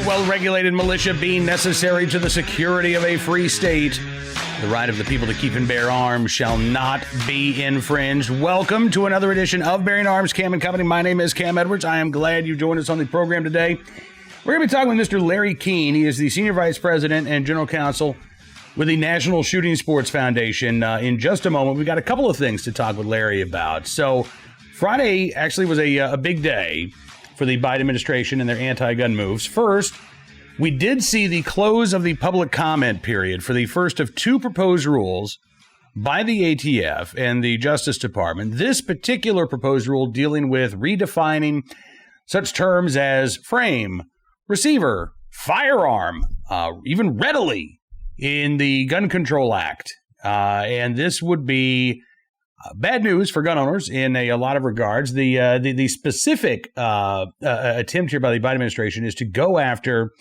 well-regulated militia being necessary to the security of a free state, the right of the people to keep and bear arms shall not be infringed. Welcome to another edition of Bearing Arms, Cam and Company. My name is Cam Edwards. I am glad you joined us on the program today. We're going to be talking with Mr. Larry Keane. He is the Senior Vice President and General Counsel with the National Shooting Sports Foundation. In just a moment, we've got a couple of things to talk with Larry about. So Friday actually was a big day for the Biden administration and their anti-gun moves. First, we did see the close of the public comment period for the first of two proposed rules by the ATF and the Justice Department. This particular proposed rule dealing with redefining such terms as frame, receiver, firearm, even readily in the Gun Control Act. And this would be bad news for gun owners in a lot of regards. The specific attempt here by the Biden administration is to go after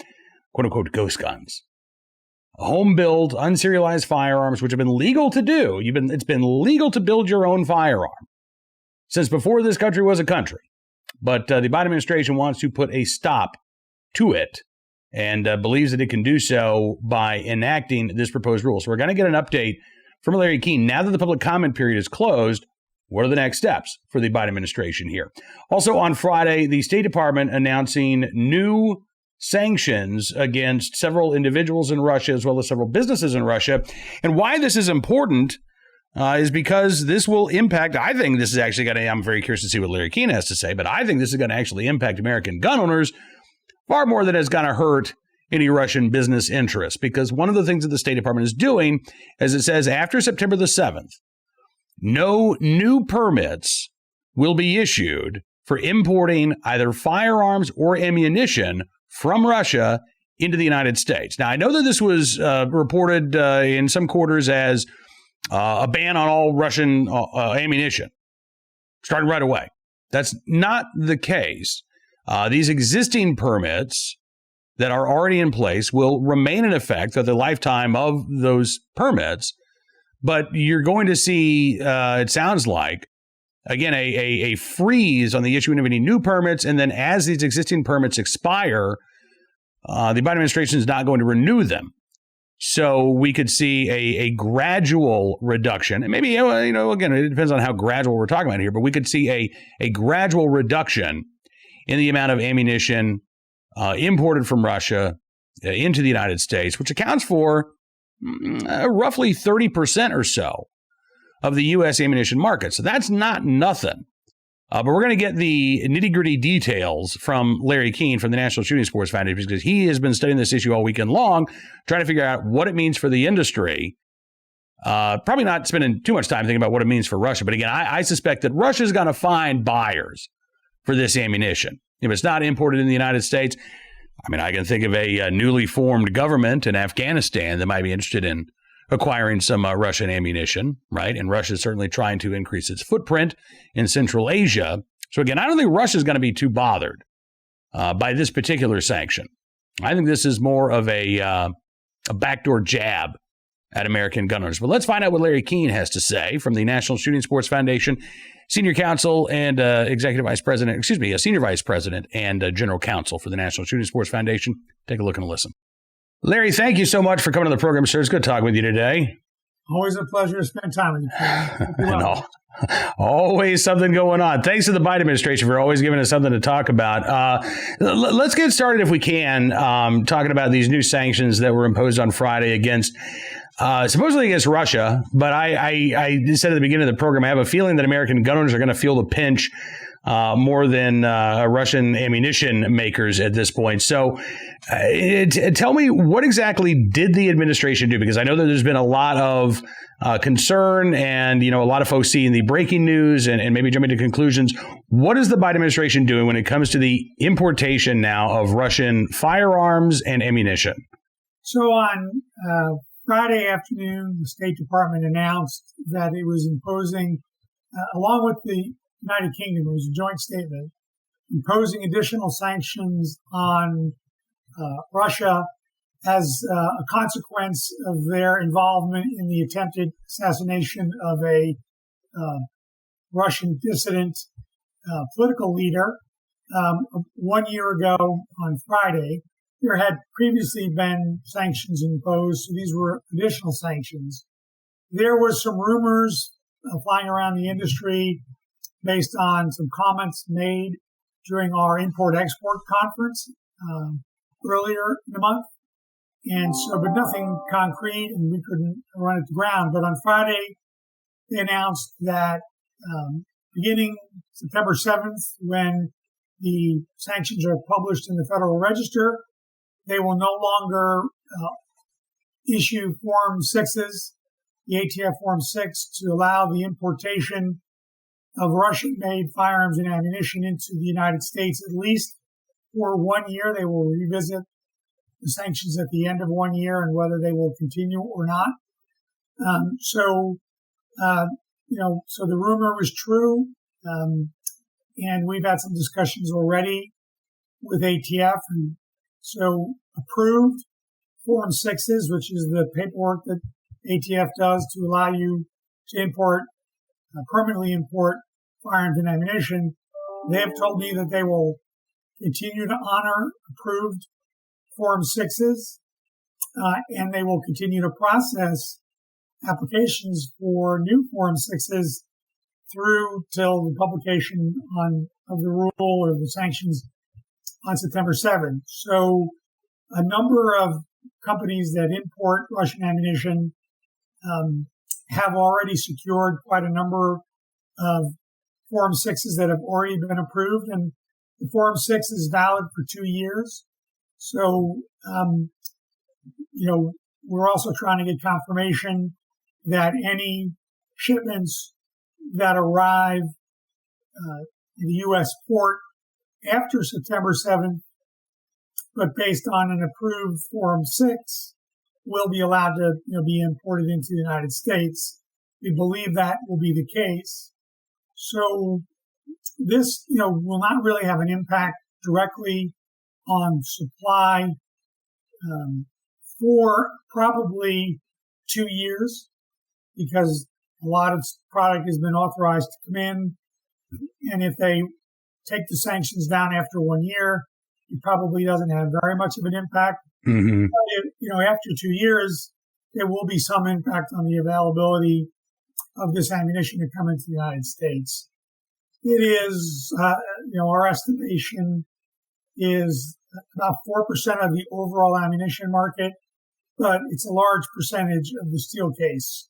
quote-unquote ghost guns, home-built, unserialized firearms, which have been legal to do. It's been legal to build your own firearm since before this country was a country. But the Biden administration wants to put a stop to it and believes that it can do so by enacting this proposed rule. So we're going to get an update from Larry Keane. Now that the public comment period is closed, what are the next steps for the Biden administration here? Also on Friday, the State Department announcing new sanctions against several individuals in Russia as well as several businesses in Russia. And why this is important is because this will impact, I think this is actually going to, I'm very curious to see what Larry Keane has to say, but I think this is going to actually impact American gun owners far more than it's going to hurt any Russian business interests. Because one of the things that the State Department is doing, as it says, after September the 7th, no new permits will be issued for importing either firearms or ammunition from Russia into the United States. Now, I know that this was reported in some quarters as a ban on all Russian ammunition, starting right away. That's not the case. These existing permits that are already in place will remain in effect for the lifetime of those permits. But you're going to see, it sounds like, again, a freeze on the issuing of any new permits. And then as these existing permits expire, the Biden administration is not going to renew them. So we could see a gradual reduction. And maybe, again, it depends on how gradual we're talking about here, but we could see a gradual reduction in the amount of ammunition imported from Russia into the United States, which accounts for roughly 30% or so of the U.S. ammunition market. So that's not nothing. But we're going to get the nitty-gritty details from Larry Keane from the National Shooting Sports Foundation because he has been studying this issue all weekend long, trying to figure out what it means for the industry. Probably not spending too much time thinking about what it means for Russia. But again, I suspect that Russia is going to find buyers for this ammunition. If it's not imported in the United States, I mean, I can think of a newly formed government in Afghanistan that might be interested in acquiring some Russian ammunition, right? And Russia is certainly trying to increase its footprint in Central Asia. So again, I don't think Russia is going to be too bothered by this particular sanction. I think this is more of a backdoor jab at American gun owners. But let's find out what Larry Keane has to say from the National Shooting Sports Foundation, Senior Counsel and Senior Vice President and General Counsel for the National Shooting Sports Foundation. Take a look and listen. Larry, thank you so much for coming to the program, sir. It's good talking with you today. Always a pleasure to spend time with you. Always something going on. Thanks to the Biden administration for always giving us something to talk about. Let's get started, if we can, talking about these new sanctions that were imposed on Friday against supposedly against Russia. But I said at the beginning of the program, I have a feeling that American gun owners are going to feel the pinch more than Russian ammunition makers at this point. So tell me, what exactly did the administration do? Because I know that there's been a lot of concern and, a lot of folks seeing the breaking news and maybe jumping to conclusions. What is the Biden administration doing when it comes to the importation now of Russian firearms and ammunition? So on Friday afternoon, the State Department announced that it was imposing, along with the United Kingdom, it was a joint statement, imposing additional sanctions on Russia as a consequence of their involvement in the attempted assassination of a Russian dissident political leader 1 year ago on Friday. there had previously been sanctions imposed, so these were additional sanctions. There was some rumors flying around the industry based on some comments made during our import-export conference earlier in the month. And so, but nothing concrete, and we couldn't run it to ground. But on Friday, they announced that beginning September 7th, when the sanctions are published in the Federal Register, they will no longer issue Form 6s, the ATF Form 6, to allow the importation of Russian-made firearms and ammunition into the United States, at least for 1 year. They will revisit the sanctions at the end of 1 year and whether they will continue or not. So the rumor was true. And we've had some discussions already with ATF. And so approved Form 6s, which is the paperwork that ATF does to allow you to permanently import firearms and ammunition. They have told me that they will continue to honor approved Form 6s, and they will continue to process applications for new Form 6s through till the publication of the rule or the sanctions on September 7th. So a number of companies that import Russian ammunition have already secured quite a number of Form 6s that have already been approved, and the Form 6 is valid for 2 years. So, we're also trying to get confirmation that any shipments that arrive in the U.S. port after September 7th, but based on an approved Form 6, will be allowed to be imported into the United States. We believe that will be the case. So this, will not really have an impact directly on supply for probably 2 years, because a lot of product has been authorized to come in. And if they take the sanctions down after 1 year, it probably doesn't have very much of an impact. Mm-hmm. But after 2 years, there will be some impact on the availability of this ammunition to come into the United States. It is, our estimation is about 4% of the overall ammunition market, but it's a large percentage of the steel case.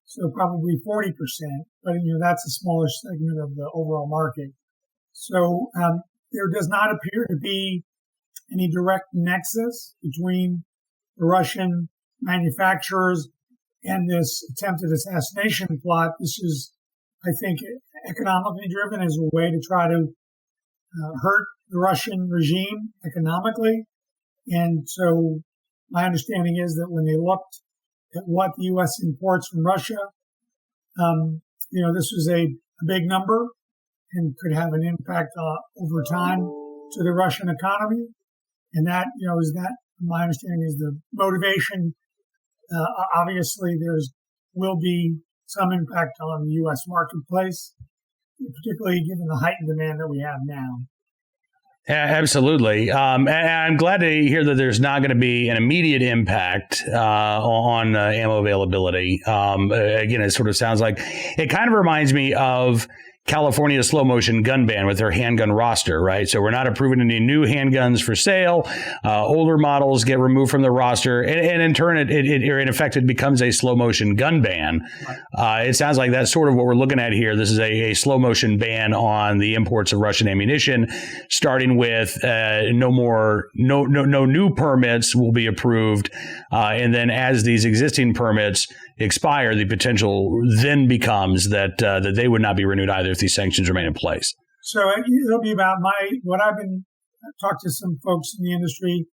So probably 40%, but that's a smaller segment of the overall market. So there does not appear to be any direct nexus between the Russian manufacturers and this attempted assassination plot. This is, I think, economically driven as a way to try to hurt the Russian regime economically. And so my understanding is that when they looked at what the U.S. imports from Russia, this was a big number and could have an impact over time to the Russian economy. And that, my understanding is the motivation. Obviously, will be some impact on the U.S. marketplace, particularly given the heightened demand that we have now. Yeah, absolutely. And I'm glad to hear that there's not going to be an immediate impact on ammo availability. Again, it sort of sounds like it kind of reminds me of California's slow motion gun ban with their handgun roster, right? So we're not approving any new handguns for sale. Older models get removed from the roster, and in turn, it in effect, it becomes a slow motion gun ban. It sounds like that's sort of what we're looking at here. This is a slow motion ban on the imports of Russian ammunition, starting with no new permits will be approved, and then as these existing permits expire, the potential then becomes that they would not be renewed either if these sanctions remain in place. So it'll be about what I've been talked to some folks in the industry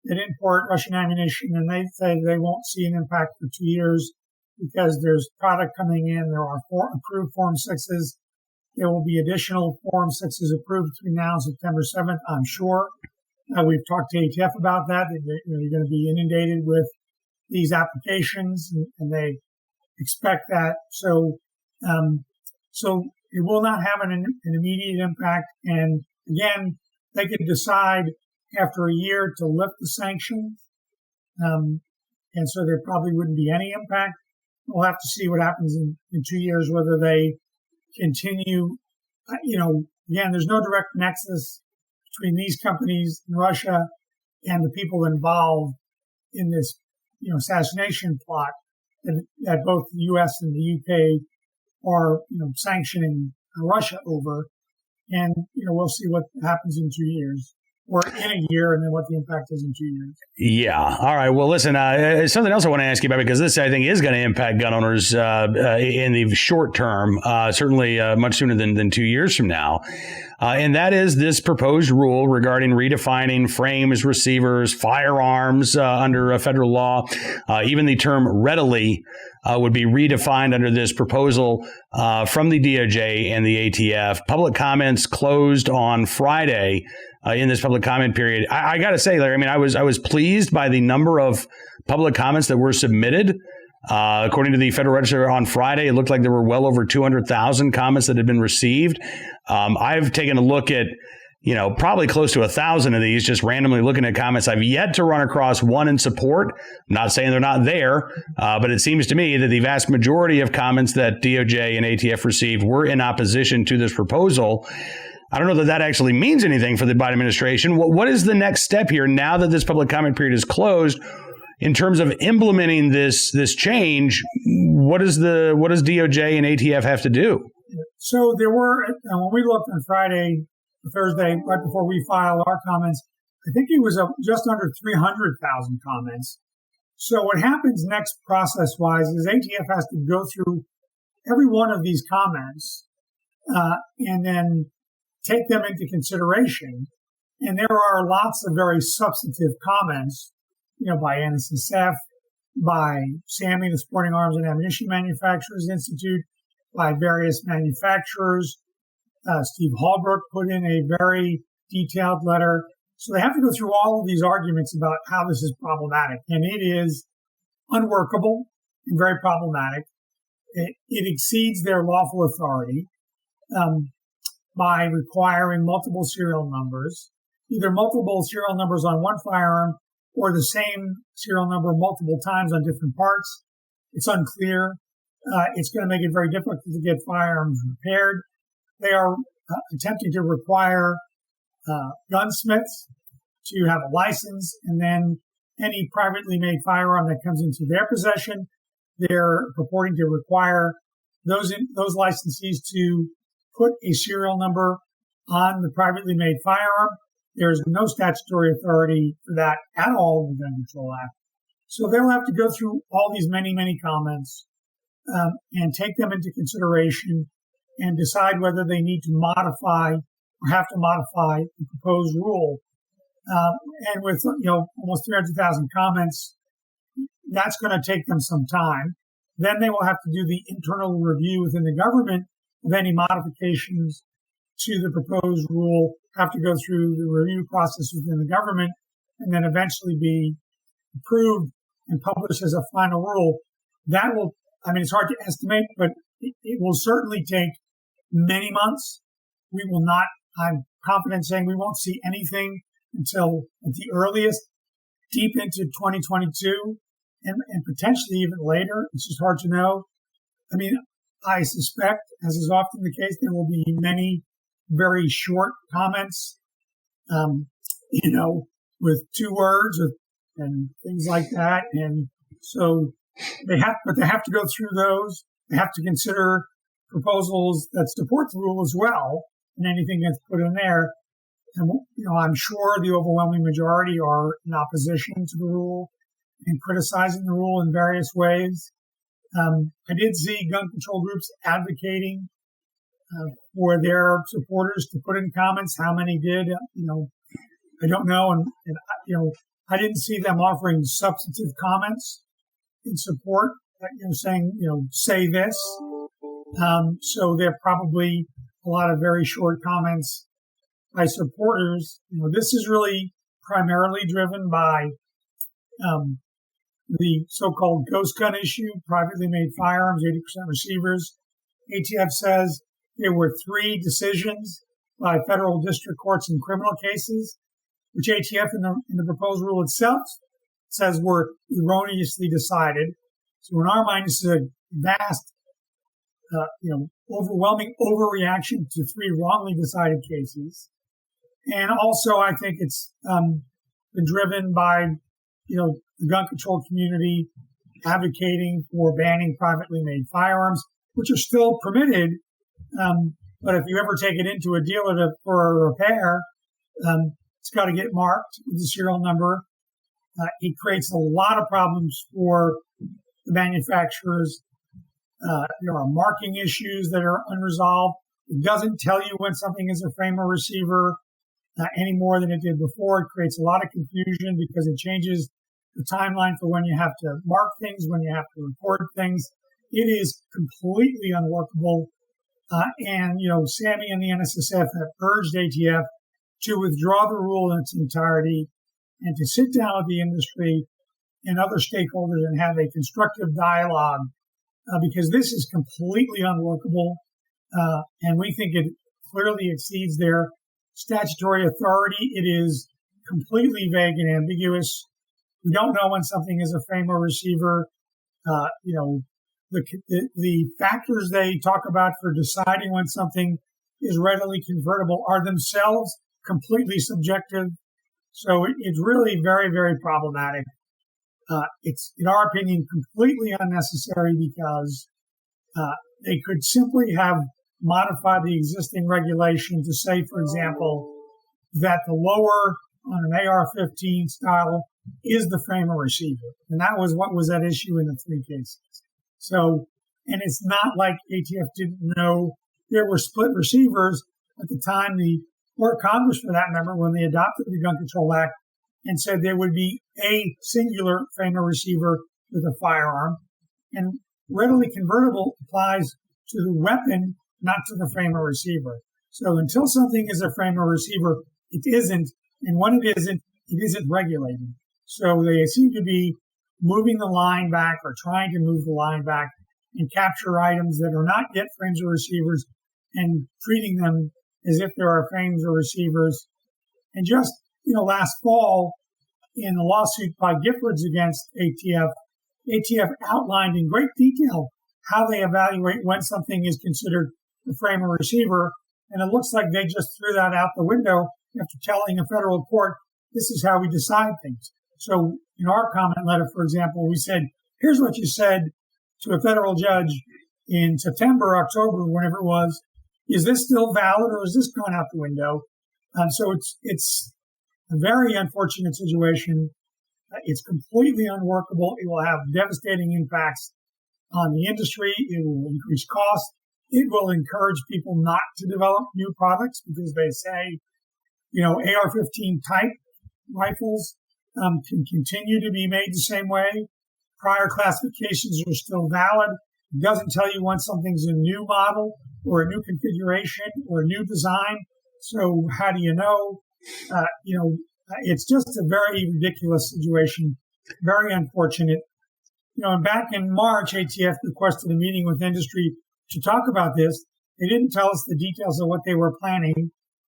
that import Russian ammunition, and they say they won't see an impact for 2 years because there's product coming in. There are 4 approved Form 6s. There will be additional Form 6s approved between now and September 7th, I'm sure. We've talked to ATF about that. You're going to be inundated with these applications, and they expect that. So it will not have an immediate impact. And again, they could decide after a year to lift the sanctions. And so there probably wouldn't be any impact. We'll have to see what happens in 2 years, whether they continue. Again, there's no direct nexus between these companies in Russia and the people involved in this, assassination plot that both the U.S. and the U.K. are, sanctioning Russia over. And, we'll see what happens in 2 years. Or in a year, and then what the impact is in 2 years. Yeah. All right. Well, listen, something else I want to ask you about, because this, I think, is going to impact gun owners in the short term, certainly much sooner than 2 years from now. And that is this proposed rule regarding redefining frames, receivers, firearms under federal law. Even the term readily would be redefined under this proposal from the DOJ and the ATF. Public comments closed on Friday. In this public comment period, I got to say, Larry, I was pleased by the number of public comments that were submitted. According to the Federal Register on Friday, it looked like there were well over 200,000 comments that had been received. I've taken a look at, probably close to 1,000 of these, just randomly looking at comments. I've yet to run across one in support. I'm not saying they're not there, but it seems to me that the vast majority of comments that DOJ and ATF received were in opposition to this proposal. I don't know that actually means anything for the Biden administration. What is the next step here now that this public comment period is closed in terms of implementing this change? What does DOJ and ATF have to do? So there were, when we looked on Thursday, right before we filed our comments, I think it was just under 300,000 comments. So what happens next process-wise is ATF has to go through every one of these comments and then take them into consideration. And there are lots of very substantive comments, by NSSF, by SAMI, the Sporting Arms and Ammunition Manufacturers Institute, by various manufacturers. Steve Hallbrook put in a very detailed letter. So they have to go through all of these arguments about how this is problematic. And it is unworkable and very problematic. It exceeds their lawful authority. By requiring multiple serial numbers, either multiple serial numbers on one firearm or the same serial number multiple times on different parts. It's unclear. It's going to make it very difficult to get firearms repaired. They are attempting to require gunsmiths to have a license, and then any privately made firearm that comes into their possession, they're purporting to require those licensees to put a serial number on the privately made firearm. There's no statutory authority for that at all in the Gun Control Act. So they'll have to go through all these many, many comments and take them into consideration and decide whether they need to modify or have to modify the proposed rule. And with almost 300,000 comments, that's going to take them some time. Then they will have to do the internal review within the government of any modifications to the proposed rule, have to go through the review process within the government, and then eventually be approved and published as a final rule. That will, it's hard to estimate, but it will certainly take many months. We will not, I'm confident saying we won't see anything until at the earliest, deep into 2022, and potentially even later. It's just hard to know. I suspect, as is often the case, there will be many very short comments, with 2 words and things like that. And so they have to go through those. They have to consider proposals that support the rule as well, and anything that's put in there. And, I'm sure the overwhelming majority are in opposition to the rule and criticizing the rule in various ways. I did see gun control groups advocating for their supporters to put in comments. How many did? I don't know. And I didn't see them offering substantive comments in support, saying, say this. So there are probably a lot of very short comments by supporters. This is really primarily driven by the so-called ghost gun issue, privately made firearms, 80% receivers. ATF says there were 3 decisions by federal district courts in criminal cases which ATF in the proposed rule itself says were erroneously decided. So in our mind, this is a vast, overwhelming overreaction to 3 wrongly decided cases. And also, I think it's been driven by, the gun control community advocating for banning privately made firearms, which are still permitted. But if you ever take it into a dealer for a repair, it's got to get marked with the serial number. It creates a lot of problems for the manufacturers. There are marking issues that are unresolved. It doesn't tell you when something is a frame or receiver any more than it did before. It creates a lot of confusion because it changes the timeline for when you have to mark things, when you have to record things. It is completely unworkable. And Sammy and the NSSF have urged ATF to withdraw the rule in its entirety and to sit down with the industry and other stakeholders and have a constructive dialogue because this is completely unworkable. And we think it clearly exceeds their statutory authority. It is completely vague and ambiguous. We don't know when something is a frame or receiver. The factors they talk about for deciding when something is readily convertible are themselves completely subjective. So it's really very, very problematic. It's, in our opinion, completely unnecessary because they could simply have modified the existing regulation to say, for example, that the lower on an AR-15 style is the frame or receiver. And that was what was at issue in the 3 cases. So, and it's not like ATF didn't know there were split receivers at the time or Congress, for that matter, when they adopted the Gun Control Act and said there would be a singular frame or receiver with a firearm. And readily convertible applies to the weapon, not to the frame or receiver. So until something is a frame or receiver, it isn't. And when it isn't regulated. So they seem to be moving the line back or trying to move the line back and capture items that are not yet frames or receivers and treating them as if there are frames or receivers. And just, last fall in a lawsuit by Giffords against ATF outlined in great detail how they evaluate when something is considered a frame or receiver. And it looks like they just threw that out the window after telling a federal court, this is how we decide things. So in our comment letter, for example, we said, here's what you said to a federal judge in September, October, whenever it was. Is this still valid or is this gone out the window? So it's a very unfortunate situation. It's completely unworkable. It will have devastating impacts on the industry. It will increase costs. It will encourage people not to develop new products because they say, AR-15 type rifles can continue to be made the same way. Prior classifications are still valid. It doesn't tell you when something's a new model or a new configuration or a new design. So how do you know? It's just a very ridiculous situation, very unfortunate. And back in March, ATF requested a meeting with industry to talk about this. They didn't tell us the details of what they were planning.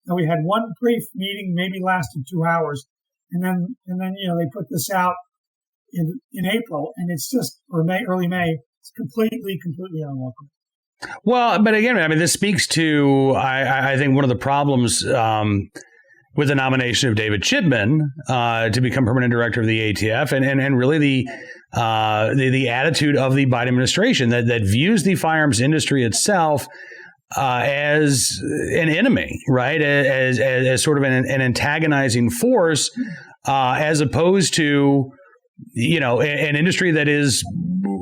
And we had one brief meeting, maybe lasted 2 hours. And then, they put this out in April, and it's just, or early May. It's completely unworkable. Well, but again, this speaks to, I think, one of the problems with the nomination of David Chipman to become permanent director of the ATF, and really the attitude of the Biden administration that views the firearms industry itself as an enemy, right? As sort of an antagonizing force, as opposed to, an industry that is,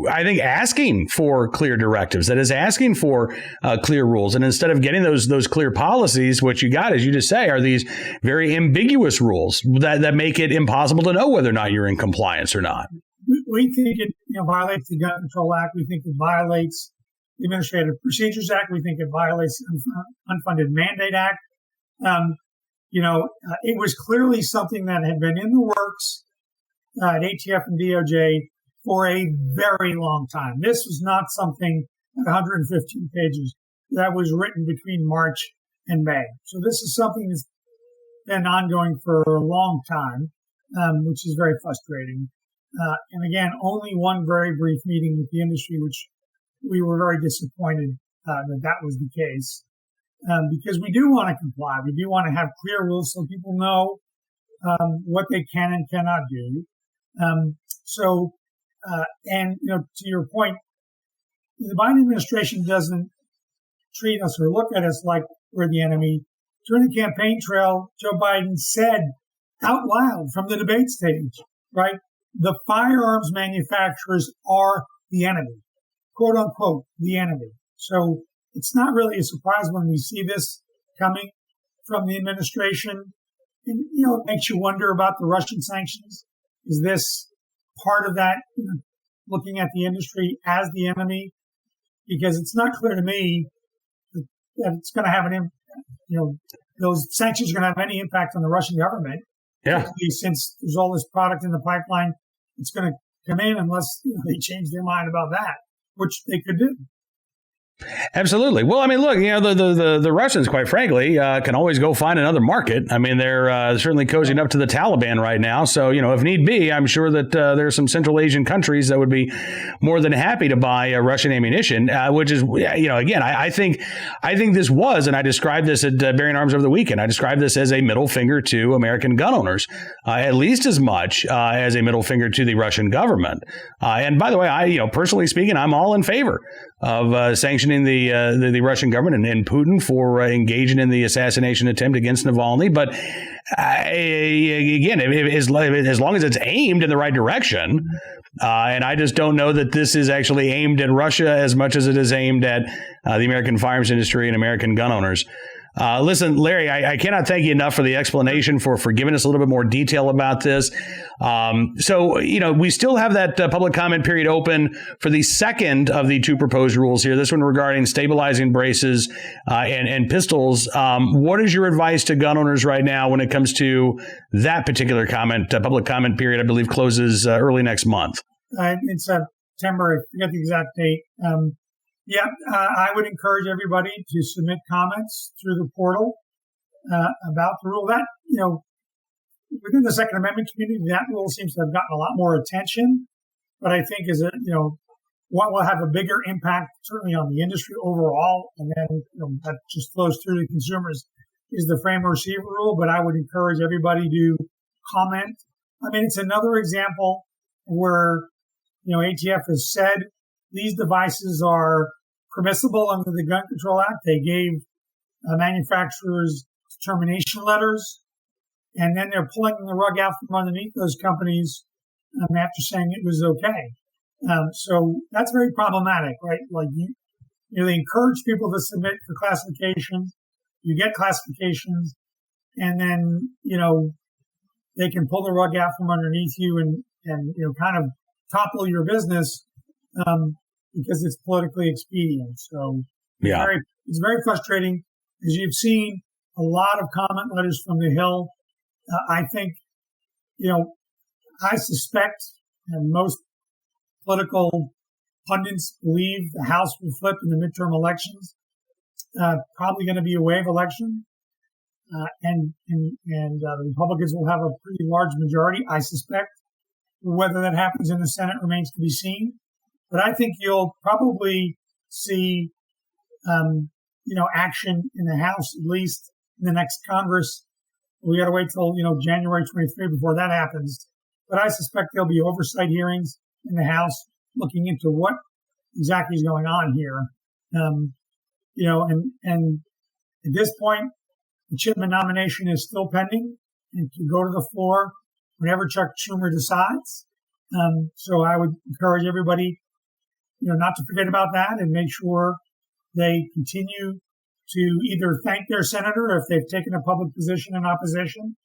I think, asking for clear directives, that is asking for clear rules. And instead of getting those clear policies, what you got, as you just say, are these very ambiguous rules that make it impossible to know whether or not you're in compliance or not. We think it violates the Gun Control Act. We think it violates the Administrative Procedures Act. We think it violates the Unfunded Mandate Act. It was clearly something that had been in the works at ATF and DOJ for a very long time. This was not something at 115 pages that was written between March and May. So this is something been ongoing for a long time, which is very frustrating. And again, only one very brief meeting with the industry, which we were very disappointed that was the case, because we do want to comply. We do want to have clear rules so people know what they can and cannot do. And to your point, the Biden administration doesn't treat us or look at us like we're the enemy. During the campaign trail, Joe Biden said out loud from the debate stage, right, the firearms manufacturers are the enemy, quote unquote, the enemy. So it's not really a surprise when we see this coming from the administration. And, it makes you wonder about the Russian sanctions. Is this part of that, looking at the industry as the enemy? Because it's not clear to me that it's going to have those sanctions are going to have any impact on the Russian government. Yeah. Since there's all this product in the pipeline, it's going to come in unless they change their mind about that, which they could do. Absolutely. Well, I mean, look, the Russians, quite frankly, can always go find another market. I mean, they're certainly cozying up to the Taliban right now. So, if need be, I'm sure that there are some Central Asian countries that would be more than happy to buy Russian ammunition, which is, again, I think this was, and I described this at Bearing Arms over the weekend, I described this as a middle finger to American gun owners, at least as much as a middle finger to the Russian government. And by the way, personally speaking, I'm all in favor of sanctioning the Russian government and Putin for engaging in the assassination attempt against Navalny. But again, as long as it's aimed in the right direction, and I just don't know that this is actually aimed at Russia as much as it is aimed at the American firearms industry and American gun owners. Listen, Larry, I cannot thank you enough for the explanation, for giving us a little bit more detail about this. So, we still have that public comment period open for the second of the two proposed rules here, this one regarding stabilizing braces and pistols. What is your advice to gun owners right now when it comes to that particular comment? Public comment period, I believe, closes early next month. In September, I forget the exact date. I would encourage everybody to submit comments through the portal about the rule. That, within the Second Amendment community, that rule seems to have gotten a lot more attention. But I think what will have a bigger impact, certainly on the industry overall, and then that just flows through to consumers, is the frame receiver rule. But I would encourage everybody to comment. I mean, it's another example where, ATF has said these devices are permissible under the Gun Control Act. They gave manufacturers termination letters, and then they're pulling the rug out from underneath those companies after saying it was okay. So that's very problematic, right? Like they encourage people to submit for classification. You get classifications, and then they can pull the rug out from underneath you and kind of topple your business. Because it's politically expedient. So it's very frustrating. As you've seen, a lot of comment letters from the Hill. I think, I suspect, and most political pundits believe, the House will flip in the midterm elections. Probably going to be a wave election. And the Republicans will have a pretty large majority, I suspect. Whether that happens in the Senate remains to be seen. But I think you'll probably see, action in the House, at least in the next Congress. We got to wait till, January 23 before that happens. But I suspect there'll be oversight hearings in the House looking into what exactly is going on here. And at this point, the Chipman nomination is still pending and can go to the floor whenever Chuck Schumer decides. So I would encourage everybody, not to forget about that and make sure they continue to either thank their senator if they've taken a public position in opposition.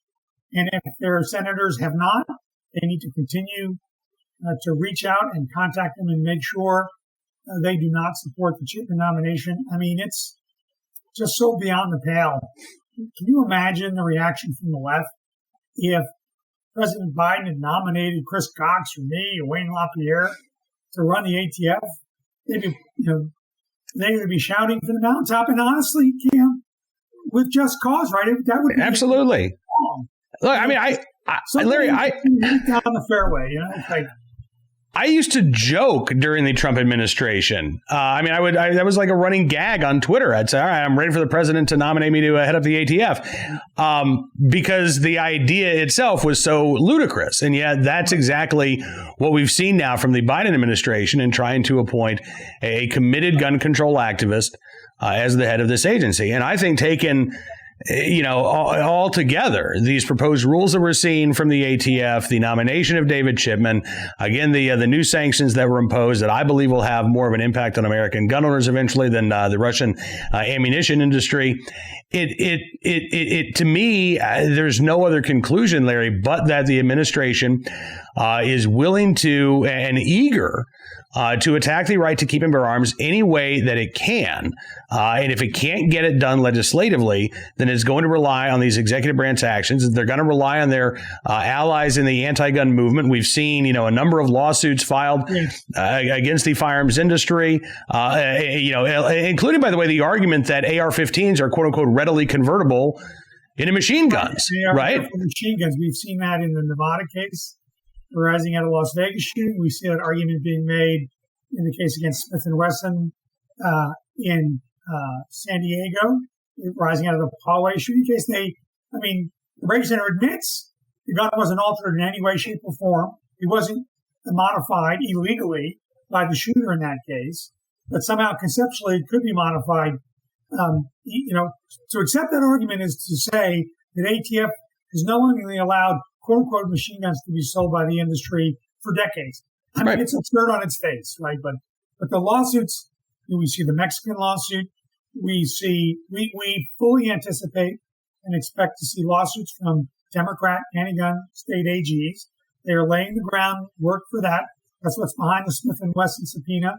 And if their senators have not, they need to continue to reach out and contact them and make sure they do not support the Chipman nomination. I mean, it's just so beyond the pale. Can you imagine the reaction from the left if President Biden had nominated Chris Cox or me or Wayne LaPierre to run the ATF? They would be shouting from the mountaintop. And honestly, Cam, with just cause, right? That would be absolutely. wrong. Look, I mean, Larry, down the fairway, it's like. I used to joke during the Trump administration. That was like a running gag on Twitter. I'd say, all right, I'm ready for the president to nominate me to head up the ATF, because the idea itself was so ludicrous. And yet that's exactly what we've seen now from the Biden administration in trying to appoint a committed gun control activist as the head of this agency. And I think taken all together, these proposed rules that we're seeing from the ATF, the nomination of David Chipman, again, the new sanctions that were imposed that I believe will have more of an impact on American gun owners eventually than the Russian ammunition industry. It to me, there's no other conclusion, Larry, but that the administration is willing to and eager to attack the right to keep and bear arms any way that it can. And if it can't get it done legislatively, then it's going to rely on these executive branch actions. They're going to rely on their allies in the anti-gun movement. We've seen, a number of lawsuits filed against the firearms industry, including, by the way, the argument that AR-15s are, quote unquote, readily convertible into machine guns, right? Machine guns. We've seen that in the Nevada case arising out of Las Vegas shooting. We see that argument being made in the case against Smith & Wesson in San Diego, rising out of the Poway shooting case. The Brady Center admits the gun wasn't altered in any way, shape, or form. It wasn't modified illegally by the shooter in that case, but somehow conceptually it could be modified. To accept that argument is to say that ATF has knowingly allowed quote-unquote machine guns to be sold by the industry for decades. It's absurd on its face, right? But the lawsuits, we see the Mexican lawsuit, we fully anticipate and expect to see lawsuits from Democrat anti-gun state AGs. They are laying the groundwork for that. That's what's behind the Smith & Wesson subpoena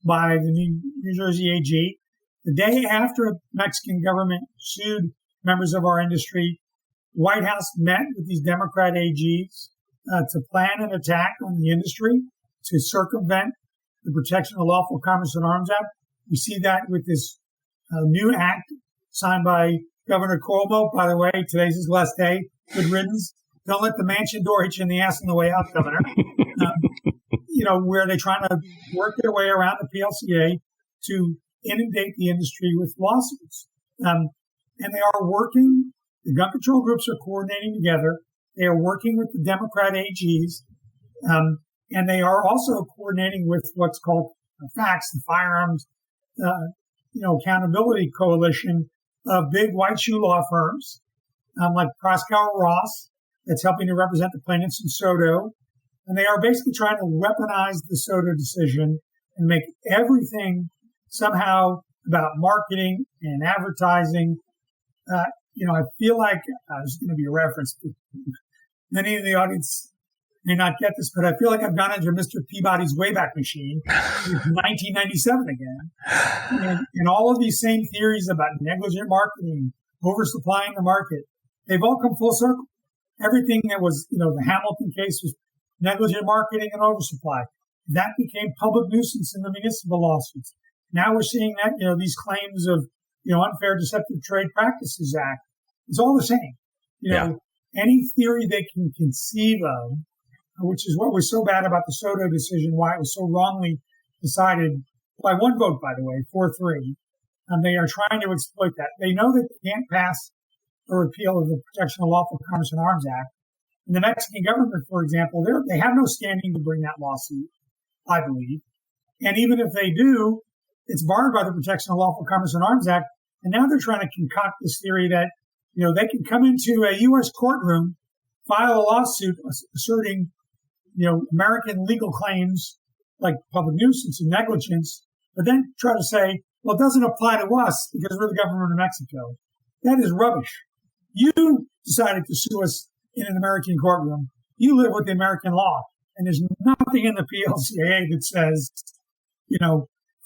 by the New Jersey AG. The day after the Mexican government sued members of our industry, the White House met with these Democrat AGs to plan an attack on the industry to circumvent the Protection of Lawful Commerce and Arms Act. We see that with this new act signed by Governor Cuomo. By the way, today's his last day. Good riddance. Don't let the mansion door hit you in the ass on the way out, Governor. Where they're trying to work their way around the PLCA to inundate the industry with lawsuits. And they are working. The gun control groups are coordinating together. They are working with the Democrat AGs, and they are also coordinating with what's called FACTS, the Firearms, Accountability Coalition of big white shoe law firms like Proskauer Ross, that's helping to represent the plaintiffs in Soto, and they are basically trying to weaponize the Soto decision and make everything somehow about marketing and advertising. I feel like there's going to be a reference. Many in the audience may not get this, but I feel like I've gone into Mr. Peabody's Wayback Machine in 1997 again. And all of these same theories about negligent marketing, oversupplying the market, they've all come full circle. Everything that was, the Hamilton case was negligent marketing and oversupply. That became public nuisance in the municipal lawsuits. Now we're seeing that, these claims of, Unfair Deceptive Trade Practices Act. It's all the same. Any theory they can conceive of, which is what was so bad about the Soto decision, why it was so wrongly decided by one vote, by the way, 4-3. They are trying to exploit that. They know they can't pass a repeal of the Protection of Lawful Commerce and Arms Act. And the Mexican government, for example, they have no standing to bring that lawsuit, I believe. And even if they do, it's barred by the Protection of Lawful Commerce and Arms Act. And now they're trying to concoct this theory that, they can come into a U.S. courtroom, file a lawsuit asserting, American legal claims like public nuisance and negligence, but then try to say, well, it doesn't apply to us because we're the government of Mexico. That is rubbish. You decided to sue us in an American courtroom. You live with the American law. And there's nothing in the PLCAA that says,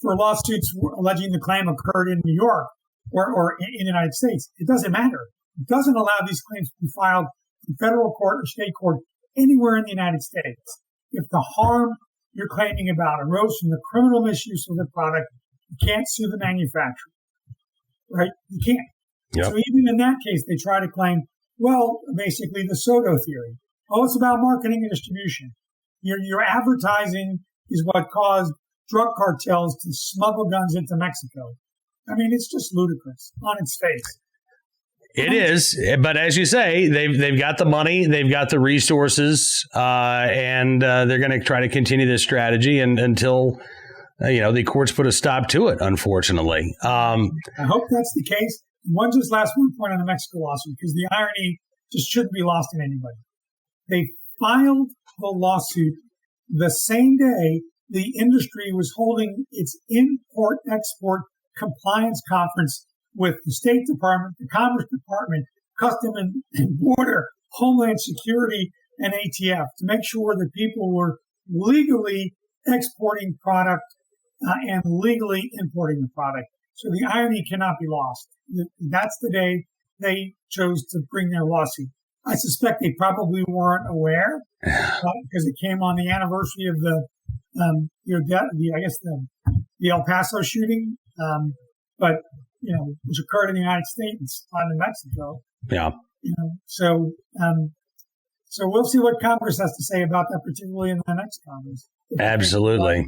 for lawsuits alleging the claim occurred in New York or in the United States, it doesn't matter. It doesn't allow these claims to be filed in federal court or state court anywhere in the United States. If the harm you're claiming about arose from the criminal misuse of the product, you can't sue the manufacturer, right? You can't. Yep. So even in that case, they try to claim Well, basically the Soto theory. Oh, it's about marketing and distribution. Your advertising is what caused drug cartels to smuggle guns into Mexico. I mean, it's just ludicrous on its face. It is, but as you say, they've got the money, they've got the resources, and they're going to try to continue this strategy until the courts put a stop to it. Unfortunately, I hope that's the case. Last one point on the Mexico lawsuit, because the irony just shouldn't be lost on anybody. They filed the lawsuit the same day the industry was holding its import-export compliance conference with the State Department, the Commerce Department, Custom and Border, Homeland Security, and ATF to make sure that people were legally exporting product and legally importing the product. So the irony cannot be lost. That's the day they chose to bring their lawsuit. I suspect they probably weren't aware because it came on the anniversary of the El Paso shooting, which occurred in the United States, not in Mexico. Yeah. So we'll see what Congress has to say about that, particularly in the next Congress. Absolutely.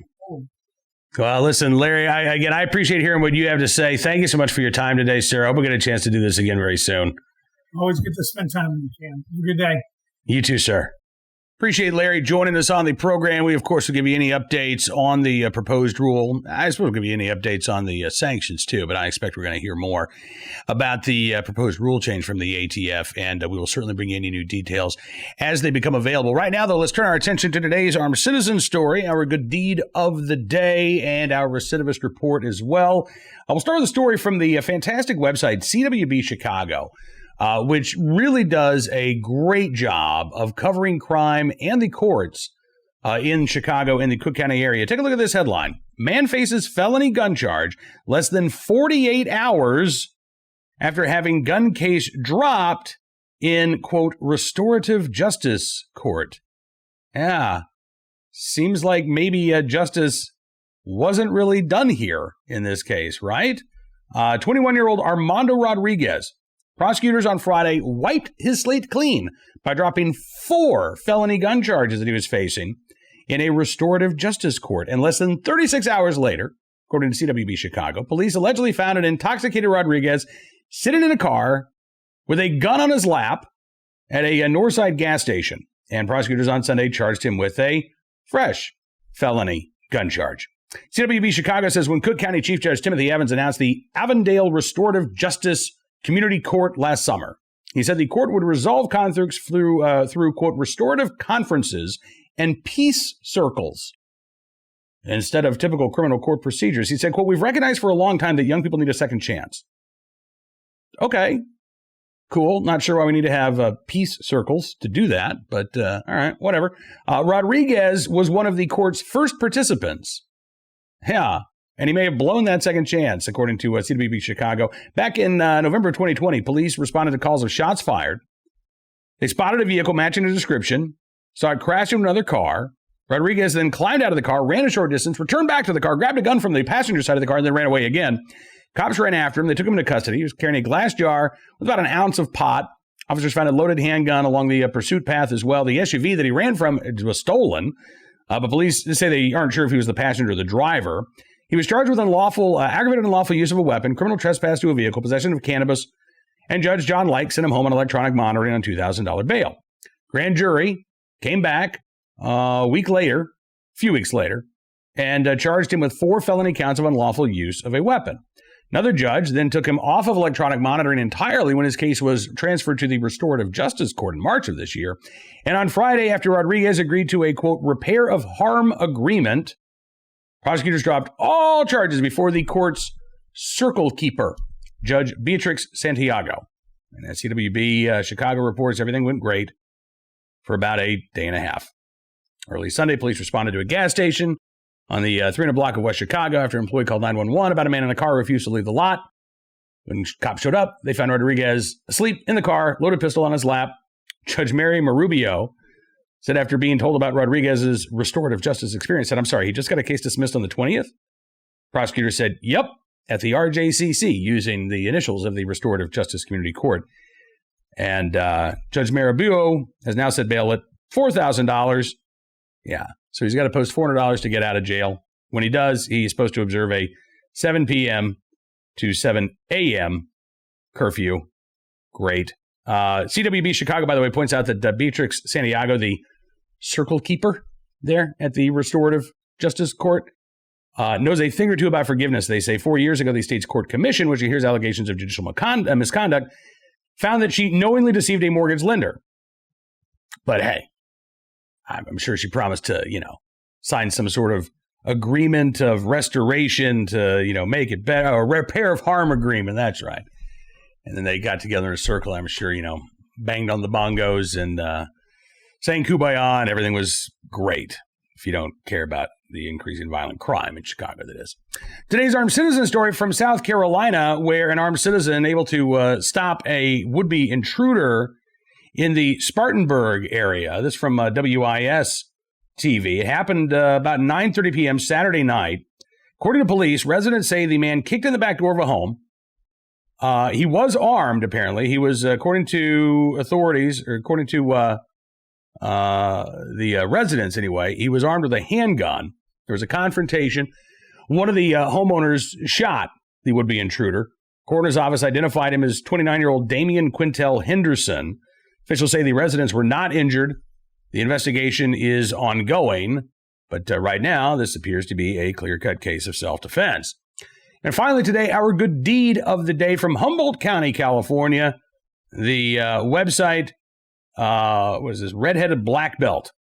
Well, listen, Larry, I appreciate hearing what you have to say. Thank you so much for your time today, sir. I hope we get a chance to do this again very soon. Always good to spend time when you can. Have a good day. You too, sir. Appreciate Larry joining us on the program. We, of course, will give you any updates on the proposed rule. I suppose we'll give you any updates on the sanctions, too, but I expect we're going to hear more about the proposed rule change from the ATF, and we will certainly bring you any new details as they become available. Right now, though, let's turn our attention to today's Armed Citizen story, our good deed of the day, and our recidivist report as well. We'll start with a story from the fantastic website, CWB Chicago. Which really does a great job of covering crime and the courts in Chicago and the Cook County area. Take a look at this headline. Man faces felony gun charge less than 48 hours after having gun case dropped in, quote, restorative justice court. Yeah, seems like maybe justice wasn't really done here in this case, right? 21-year-old Armando Rodriguez. Prosecutors on Friday wiped his slate clean by dropping 4 felony gun charges that he was facing in a restorative justice court. And less than 36 hours later, according to CWB Chicago, police allegedly found an intoxicated Rodriguez sitting in a car with a gun on his lap at a Northside gas station. And prosecutors on Sunday charged him with a fresh felony gun charge. CWB Chicago says when Cook County Chief Judge Timothy Evans announced the Avondale Restorative Justice Community Court last summer, he said the court would resolve conflicts through quote, restorative conferences and peace circles instead of typical criminal court procedures. He said, quote, we've recognized for a long time that young people need a second chance. Okay, cool. Not sure why we need to have peace circles to do that, but all right, whatever. Rodriguez was one of the court's first participants. Yeah. And he may have blown that second chance, according to CWB Chicago. Back in November 2020, police responded to calls of shots fired. They spotted a vehicle matching a description, saw it crash into another car. Rodriguez then climbed out of the car, ran a short distance, returned back to the car, grabbed a gun from the passenger side of the car, and then ran away again. Cops ran after him. They took him into custody. He was carrying a glass jar with about an ounce of pot. Officers found a loaded handgun along the pursuit path as well. The SUV that he ran from was stolen, but police say they aren't sure if he was the passenger or the driver. He was charged with aggravated unlawful use of a weapon, criminal trespass to a vehicle, possession of cannabis, and Judge John Lake sent him home on electronic monitoring on $2,000 bail. Grand jury came back a few weeks later, and charged him with 4 felony counts of unlawful use of a weapon. Another judge then took him off of electronic monitoring entirely when his case was transferred to the Restorative Justice Court in March of this year. And on Friday, after Rodriguez agreed to a, quote, repair of harm agreement, prosecutors dropped all charges before the court's circle keeper, Judge Beatrix Santiago. And as CWB Chicago reports, everything went great for about a day and a half. Early Sunday, police responded to a gas station on the 300 block of West Chicago after an employee called 911 about a man in a car who refused to leave the lot. When cops showed up, they found Rodriguez asleep in the car, loaded pistol on his lap. Judge Mary Marubio said after being told about Rodriguez's restorative justice experience, said, I'm sorry, he just got a case dismissed on the 20th? Prosecutor said, yep, at the RJCC, using the initials of the Restorative Justice Community Court. And Judge Marabuo has now set bail at $4,000. Yeah, so he's got to post $400 to get out of jail. When he does, he's supposed to observe a 7 p.m. to 7 a.m. curfew. Great. CWB Chicago, by the way, points out that Beatrix Santiago, the circle keeper there at the Restorative Justice Court, knows a thing or two about forgiveness. They say 4 years ago, the state's court commission, which hears allegations of judicial misconduct, found that she knowingly deceived a mortgage lender. But hey, I'm sure she promised to, sign some sort of agreement of restoration to, make it better, a repair of harm agreement. That's right. And then they got together in a circle, I'm sure, banged on the bongos and sang Kumbaya, and everything was great. If you don't care about the increasing violent crime in Chicago, that is. Today's armed citizen story from South Carolina, where an armed citizen able to stop a would-be intruder in the Spartanburg area. This from WIS TV. It happened about 9:30 p.m. Saturday night. According to police, residents say the man kicked in the back door of a home. He was armed, apparently. He was, according to authorities, or according to the residents anyway, he was armed with a handgun. There was a confrontation. One of the homeowners shot the would-be intruder. Coroner's office identified him as 29-year-old Damian Quintel Henderson. Officials say the residents were not injured. The investigation is ongoing, but right now this appears to be a clear-cut case of self-defense. And finally today, our good deed of the day from Humboldt County, California. The website, what is this, Redheaded Black Belt,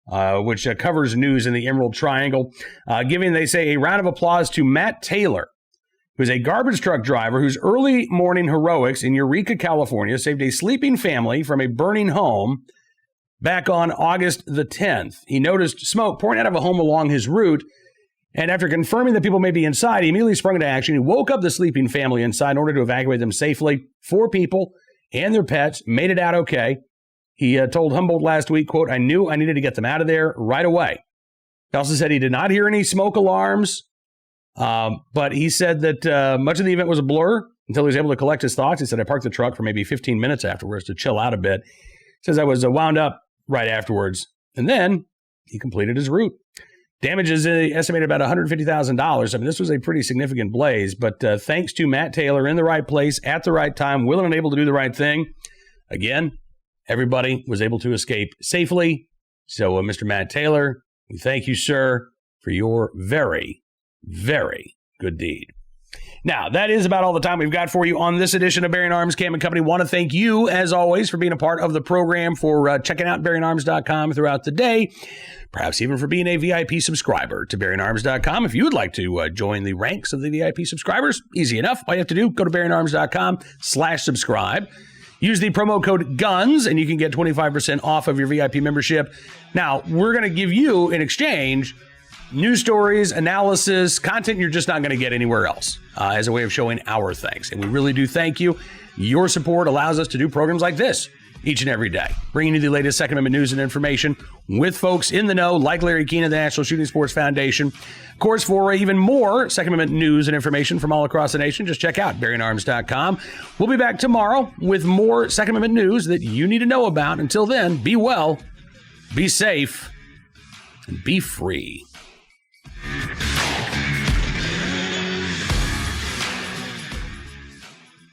which covers news in the Emerald Triangle, giving, they say, a round of applause to Matt Taylor, who's a garbage truck driver whose early morning heroics in Eureka, California, saved a sleeping family from a burning home back on August the 10th. He noticed smoke pouring out of a home along his route, and after confirming that people may be inside, he immediately sprung into action. He woke up the sleeping family inside in order to evacuate them safely. 4 people and their pets made it out okay. He told Humboldt last week, quote, "I knew I needed to get them out of there right away." He also said he did not hear any smoke alarms, but he said that much of the event was a blur until he was able to collect his thoughts. He said, "I parked the truck for maybe 15 minutes afterwards to chill out a bit." He says, "I was wound up right afterwards." And then he completed his route. Damage is estimated about $150,000. I mean, this was a pretty significant blaze, but thanks to Matt Taylor in the right place at the right time, willing and able to do the right thing. Again, everybody was able to escape safely. So, Mr. Matt Taylor, we thank you, sir, for your very, very good deed. Now, that is about all the time we've got for you on this edition of Bearing Arms Cam & Company. Want to thank you, as always, for being a part of the program, for checking out BearingArms.com throughout the day, perhaps even for being a VIP subscriber to BearingArms.com. If you would like to join the ranks of the VIP subscribers, easy enough. All you have to do, go to BearingArms.com/subscribe. Use the promo code GUNS, and you can get 25% off of your VIP membership. Now, we're going to give you, in exchange, news stories, analysis, content you're just not going to get anywhere else, as a way of showing our thanks. And we really do thank you. Your support allows us to do programs like this each and every day, bringing you the latest Second Amendment news and information with folks in the know, like Larry Keane of the National Shooting Sports Foundation. Of course, for even more Second Amendment news and information from all across the nation, just check out BearingArms.com. We'll be back tomorrow with more Second Amendment news that you need to know about. Until then, be well, be safe, and be free.